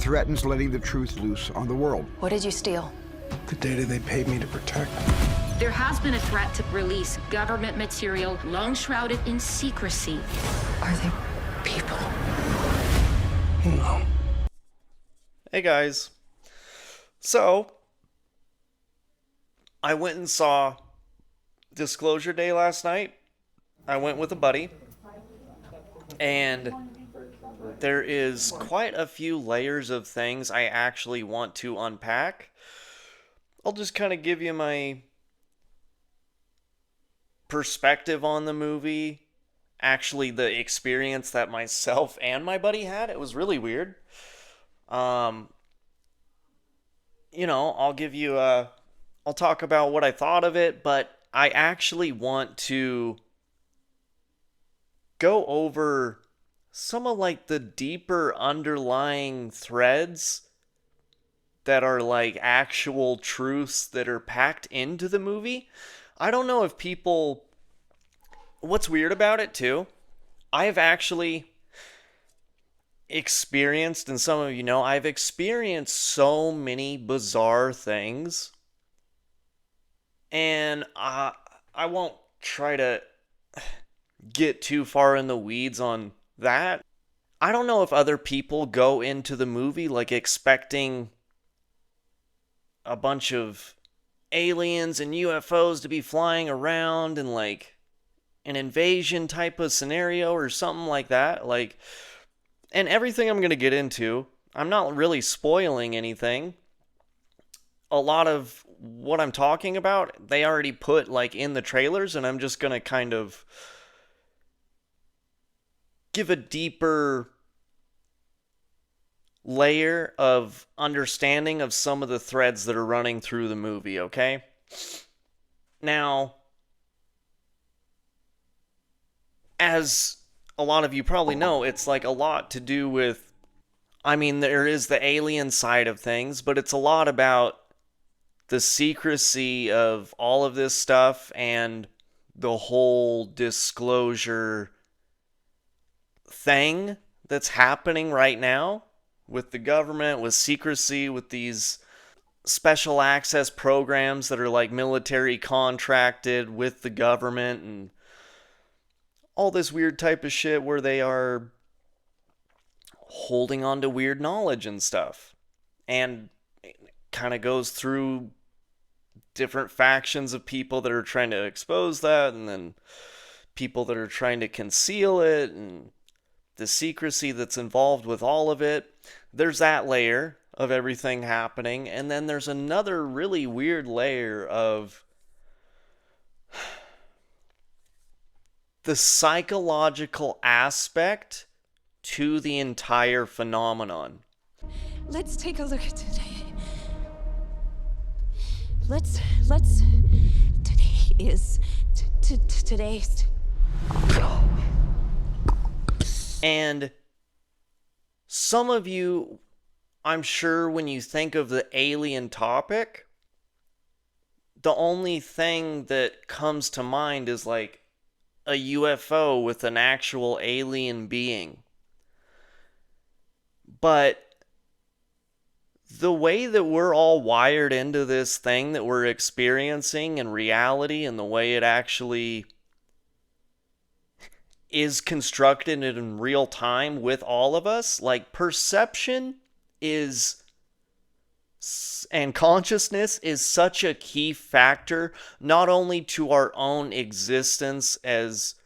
threatens letting the truth loose on the world. What did you steal? The data they paid me to protect. There has been a threat to release government material long shrouded in secrecy. Are they people? No. Hey guys. So, I went and saw Disclosure Day last night. I went with a buddy. And there is quite a few layers of things I actually want to unpack. I'll just kind of give you my perspective on the movie. Actually, the experience that myself and my buddy had. It was really weird. I'll give you I'll talk about what I thought of it, but I actually want to go over some of like the deeper underlying threads that are like actual truths that are packed into the movie. I don't know if people... What's weird about it too, I've actually experienced, and some of you know, I've experienced so many bizarre things, and I won't try to get too far in the weeds on that. I don't know if other people go into the movie like expecting a bunch of aliens and UFOs to be flying around and like an invasion type of scenario or something like that. Like, and everything I'm going to get into, I'm not really spoiling anything. A lot of what I'm talking about, they already put like in the trailers, and I'm just going to kind of give a deeper layer of understanding of some of the threads that are running through the movie, okay? Now, as a lot of you probably know, it's like a lot to do with, I mean, there is the alien side of things, but it's a lot about the secrecy of all of this stuff and the whole disclosure thing that's happening right now with the government, with secrecy, with these special access programs that are like military contracted with the government and all this weird type of shit where they are holding on to weird knowledge and stuff. And it kind of goes through different factions of people that are trying to expose that, and then people that are trying to conceal it, and the secrecy that's involved with all of it. There's that layer of everything happening, and then there's another really weird layer of the psychological aspect to the entire phenomenon. Let's take a look at today. Let's today is today's. And some of you, I'm sure when you think of the alien topic, the only thing that comes to mind is like a UFO with an actual alien being. But the way that we're all wired into this thing that we're experiencing in reality, and the way it actually is constructed in real time with all of us, like perception is, and consciousness is such a key factor, not only to our own existence as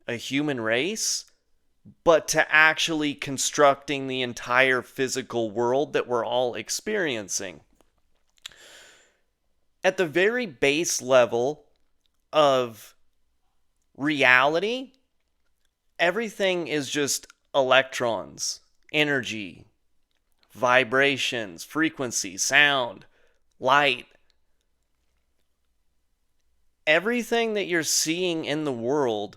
a human race, but to actually constructing the entire physical world that we're all experiencing. At the very base level of reality, everything is just electrons, energy, vibrations, frequency, sound, light. Everything that you're seeing in the world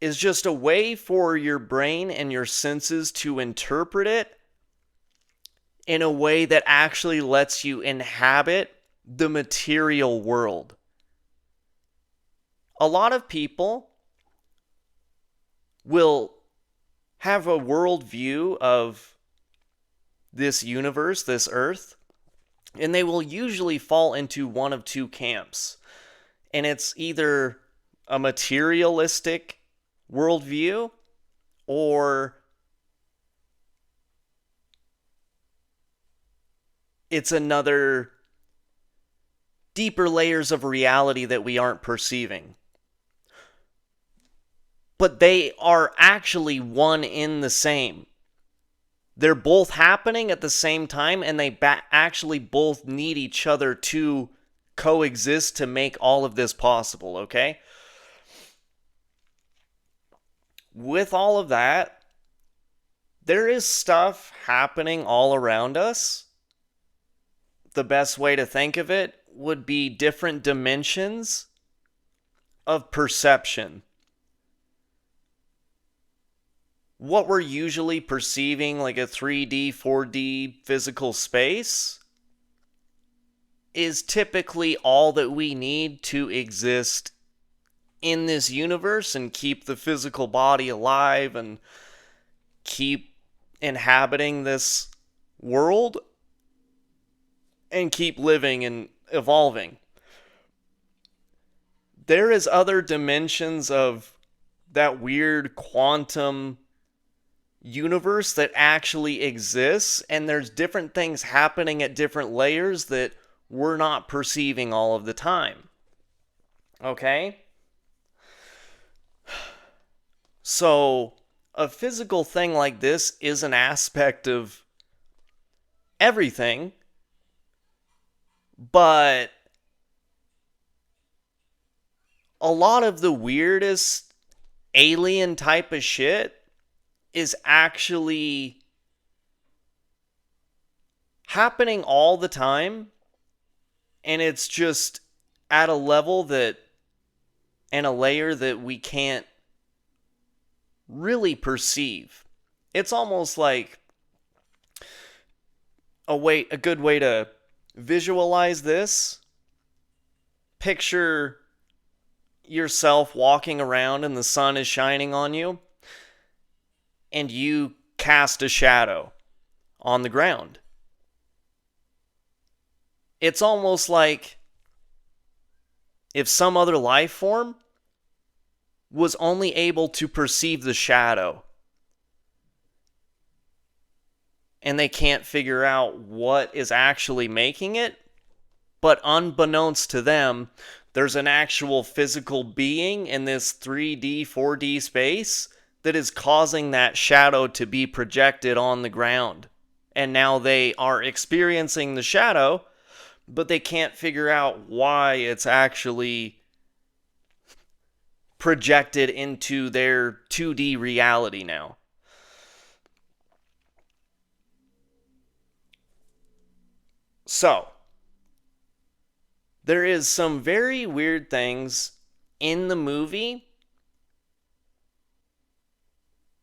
is just a way for your brain and your senses to interpret it in a way that actually lets you inhabit the material world. A lot of people will have a worldview of this universe, this Earth, and they will usually fall into one of two camps. And it's either a materialistic worldview or it's another deeper layers of reality that we aren't perceiving. But they are actually one in the same. They're both happening at the same time, and they actually both need each other to coexist to make all of this possible, okay? With all of that, there is stuff happening all around us. The best way to think of it would be different dimensions of perception. What we're usually perceiving like a 3D, 4D physical space is typically all that we need to exist in this universe and keep the physical body alive and keep inhabiting this world and keep living and evolving. There is other dimensions of that weird quantum universe that actually exists, and there's different things happening at different layers that we're not perceiving all of the time. Okay? So, a physical thing like this is an aspect of everything, but a lot of the weirdest alien type of shit is actually happening all the time, and it's just at a level that and a layer that we can't really perceive. It's almost like a good way to visualize this. Picture yourself walking around and the sun is shining on you, and you cast a shadow on the ground. It's almost like if some other life form was only able to perceive the shadow, and they can't figure out what is actually making it, but unbeknownst to them, there's an actual physical being in this 3D, 4D space that is causing that shadow to be projected on the ground. And now they are experiencing the shadow, but they can't figure out why it's actually projected into their 2D reality now. So, there is some very weird things in the movie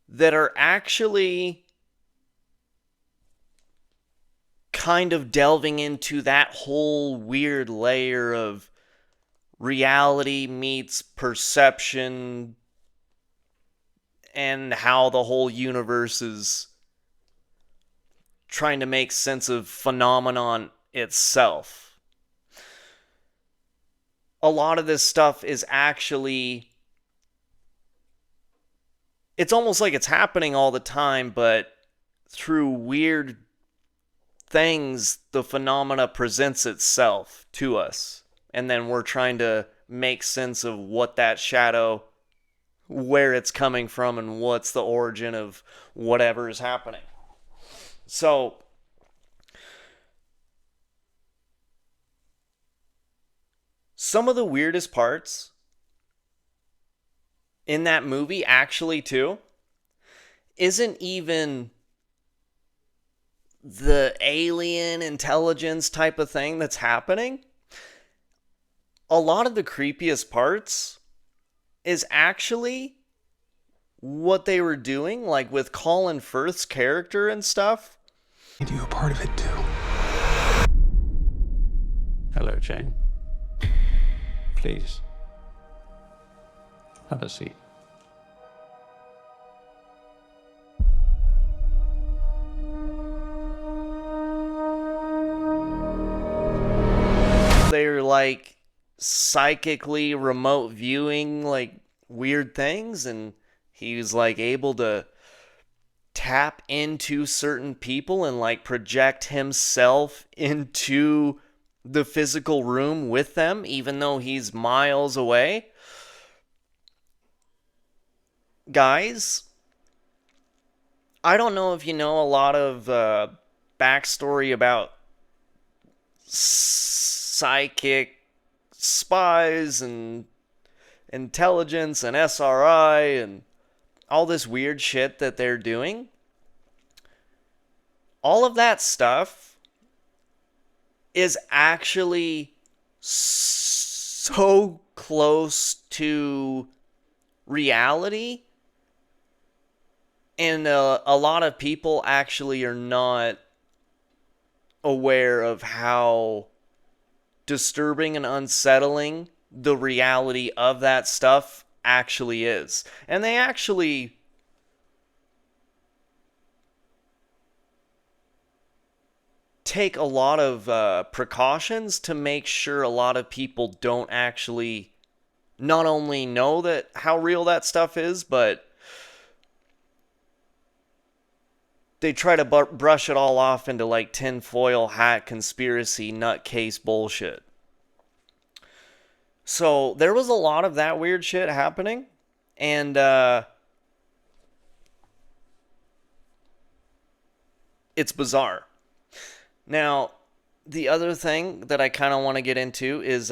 that are actually kind of delving into that whole weird layer of reality meets perception and how the whole universe is trying to make sense of phenomenon itself. A lot of this stuff is actually, it's almost like it's happening all the time, but through weird things, the phenomena presents itself to us. And then we're trying to make sense of what that shadow, where it's coming from, and what's the origin of whatever is happening. So, some of the weirdest parts in that movie, actually, too, isn't even the alien intelligence type of thing that's happening. A lot of the creepiest parts is actually what they were doing, like with Colin Firth's character and stuff. Made you a part of it too. Hello, Jane. Please. Have a seat. like psychically remote viewing like weird things, and he was like able to tap into certain people and like project himself into the physical room with them, even though he's miles away. Guys, I don't know if you know a lot of backstory about psychic spies and intelligence and SRI and all this weird shit that they're doing. All of that stuff is actually so close to reality, and a lot of people actually are not aware of how disturbing and unsettling the reality of that stuff actually is. And they actually take a lot of precautions to make sure a lot of people don't actually not only know that how real that stuff is, but they try to brush it all off into like tinfoil hat conspiracy nutcase bullshit. So there was a lot of that weird shit happening, and it's bizarre. Now, the other thing that I kind of want to get into is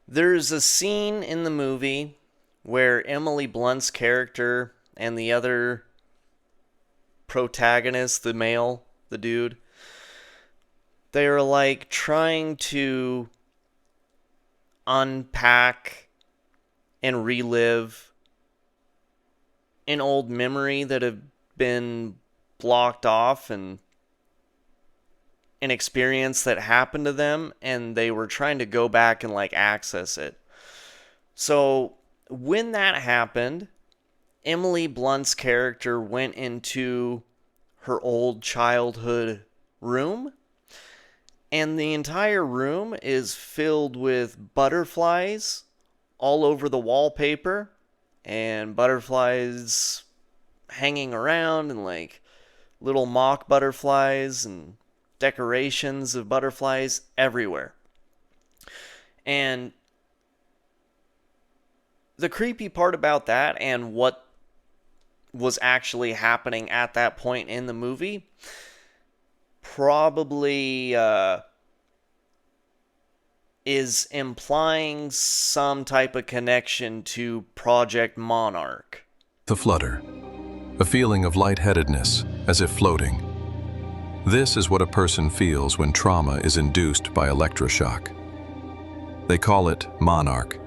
there's a scene in the movie where Emily Blunt's character and the other protagonist, the male, the dude, they're like trying to unpack and relive an old memory that had been blocked off, and an experience that happened to them, and they were trying to go back and like access it. So when that happened, Emily Blunt's character went into her old childhood room, and the entire room is filled with butterflies all over the wallpaper, and butterflies hanging around, and like little mock butterflies and decorations of butterflies everywhere. And the creepy part about that, and what was actually happening at that point in the movie, probably is implying some type of connection to Project Monarch. The flutter, a feeling of lightheadedness, as if floating. This is what a person feels when trauma is induced by electroshock. They call it Monarch,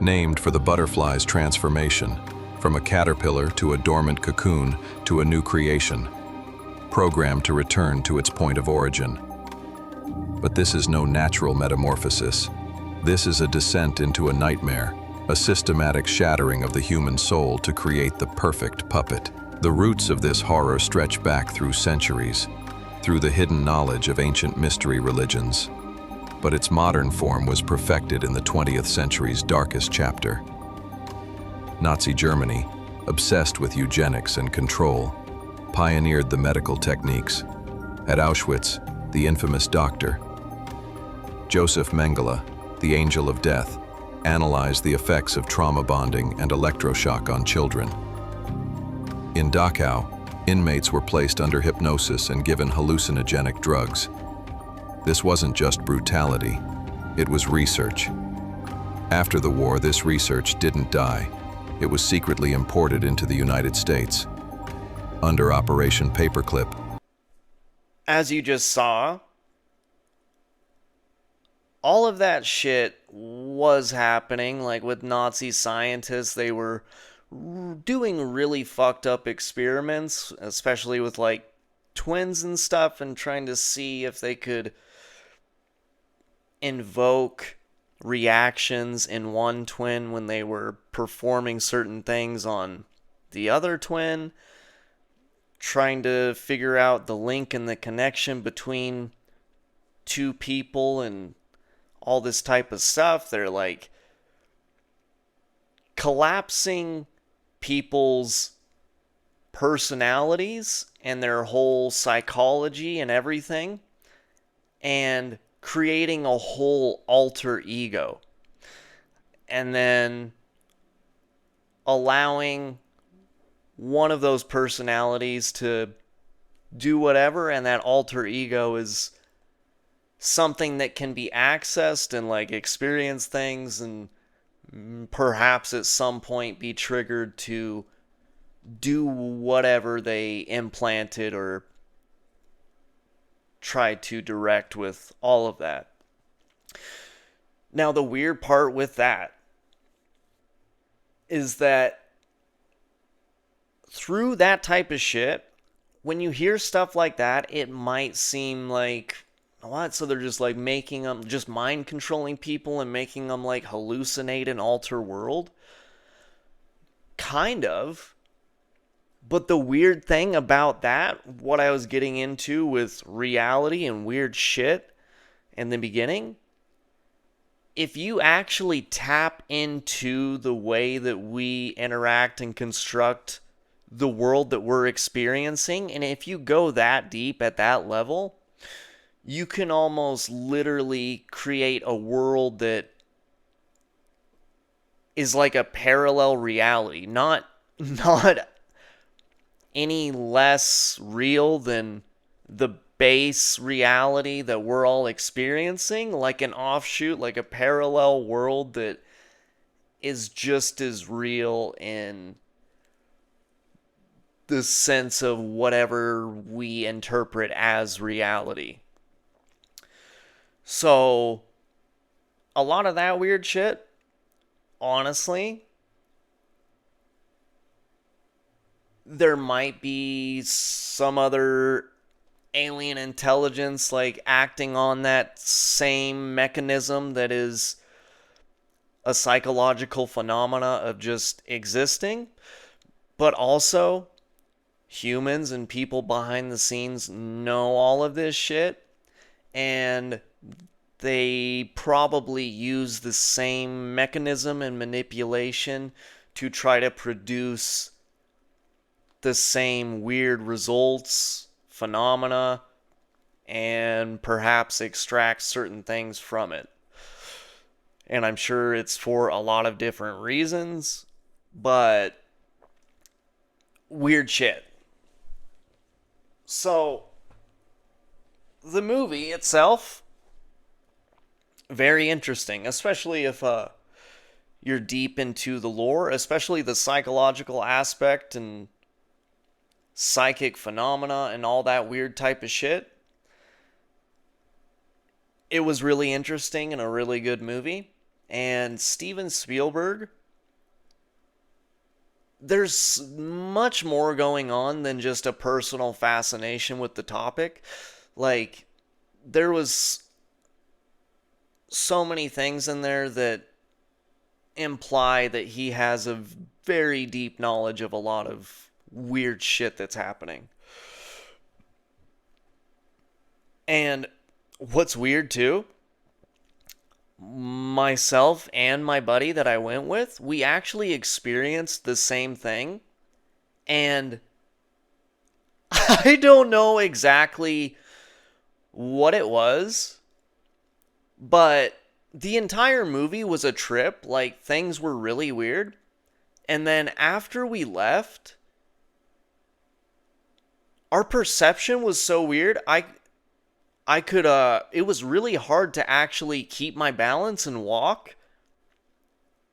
named for the butterfly's transformation, from a caterpillar to a dormant cocoon to a new creation, programmed to return to its point of origin. But this is no natural metamorphosis. This is a descent into a nightmare, a systematic shattering of the human soul to create the perfect puppet. The roots of this horror stretch back through centuries, through the hidden knowledge of ancient mystery religions. But its modern form was perfected in the 20th century's darkest chapter. Nazi Germany, obsessed with eugenics and control, pioneered the medical techniques. At Auschwitz, the infamous doctor, Joseph Mengele, the angel of death, analyzed the effects of trauma bonding and electroshock on children. In Dachau, inmates were placed under hypnosis and given hallucinogenic drugs. This wasn't just brutality, it was research. After the war, this research didn't die. It was secretly imported into the United States. Under Operation Paperclip, as you just saw, all of that shit was happening. Like with Nazi scientists, they were doing really fucked up experiments, especially with like twins and stuff, and trying to see if they could invoke reactions in one twin when they were performing certain things on the other twin, trying to figure out the link and the connection between two people and all this type of stuff. They're like collapsing people's personalities and their whole psychology and everything, and creating a whole alter ego, and then allowing one of those personalities to do whatever, and that alter ego is something that can be accessed and like experience things, and perhaps at some point be triggered to do whatever they implanted or tried to direct with all of that. Now, the weird part with that is that through that type of shit, when you hear stuff like that, it might seem like, what? So they're just like making them, just mind controlling people and making them like hallucinate and alter world? Kind of. But the weird thing about that, what I was getting into with reality and weird shit in the beginning, if you actually tap into the way that we interact and construct the world that we're experiencing, and if you go that deep at that level, you can almost literally create a world that is like a parallel reality, not any less real than the base reality that we're all experiencing, like an offshoot, like a parallel world that is just as real in the sense of whatever we interpret as reality. So, a lot of that weird shit, honestly, there might be some other alien intelligence like acting on that same mechanism that is a psychological phenomena of just existing, but also humans and people behind the scenes know all of this shit, and they probably use the same mechanism and manipulation to try to produce the same weird results, phenomena, and perhaps extract certain things from it. And I'm sure it's for a lot of different reasons, but weird shit. So, the movie itself, very interesting, especially if you're deep into the lore, especially the psychological aspect and psychic phenomena and all that weird type of shit. It was really interesting and a really good movie. And Steven Spielberg, there's much more going on than just a personal fascination with the topic. Like, there was so many things in there that imply that he has a very deep knowledge of a lot of weird shit that's happening. And what's weird too, myself and my buddy that I went with, we actually experienced the same thing. And I don't know exactly what it was, but the entire movie was a trip. Like, things were really weird. And then after we left, our perception was so weird. I could, it was really hard to actually keep my balance and walk.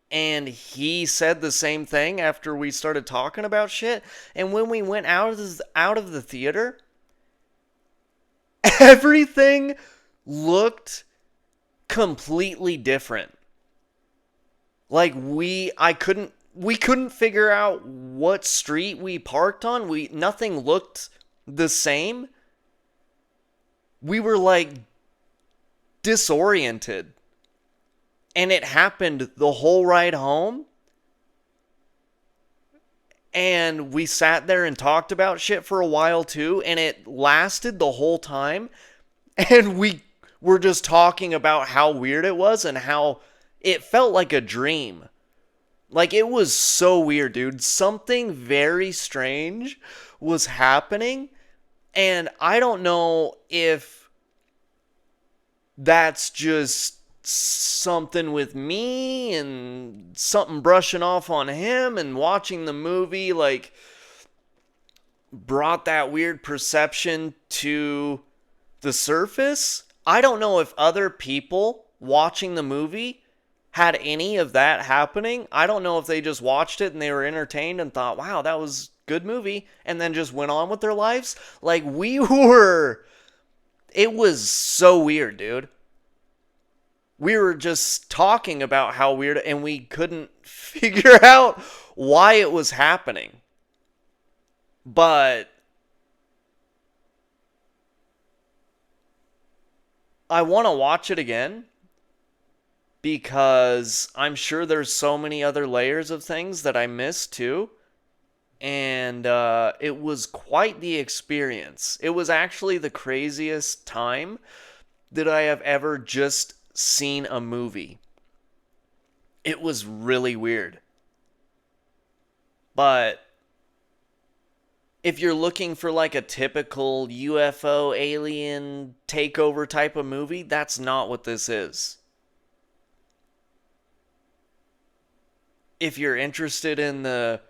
And he said the same thing after we started talking about shit. And when we went out of the theater, Everything looked completely different. Like we couldn't figure out what street we parked on. Nothing looked the same. We were like disoriented. And it happened the whole ride home. And we sat there and talked about shit for a while too. And it lasted the whole time. And we were just talking about how weird it was and how it felt like a dream. Like, it was so weird, dude. Something very strange was happening. And I don't know if that's just something with me and something brushing off on him and watching the movie, like, brought that weird perception to the surface. I don't know if other people watching the movie had any of that happening. I don't know if they just watched it and they were entertained and thought, wow, that was a good movie, and then just went on with their lives. Like, we were... It was so weird, dude. We were just talking about how weird, and we couldn't figure out why it was happening. But I want to watch it again because I'm sure there's so many other layers of things that I missed too. And it was quite the experience. It was actually the craziest time that I have ever just seen a movie. It was really weird. But if you're looking for like a typical UFO alien takeover type of movie, that's not what this is. If you're interested in the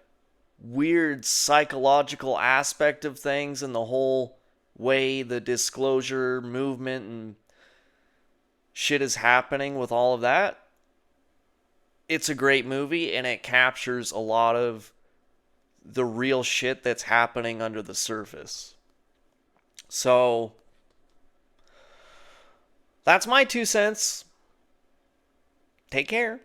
weird psychological aspect of things and the whole way the disclosure movement and shit is happening with all of that, it's a great movie, and it captures a lot of the real shit that's happening under the surface. So that's my 2 cents. Take care.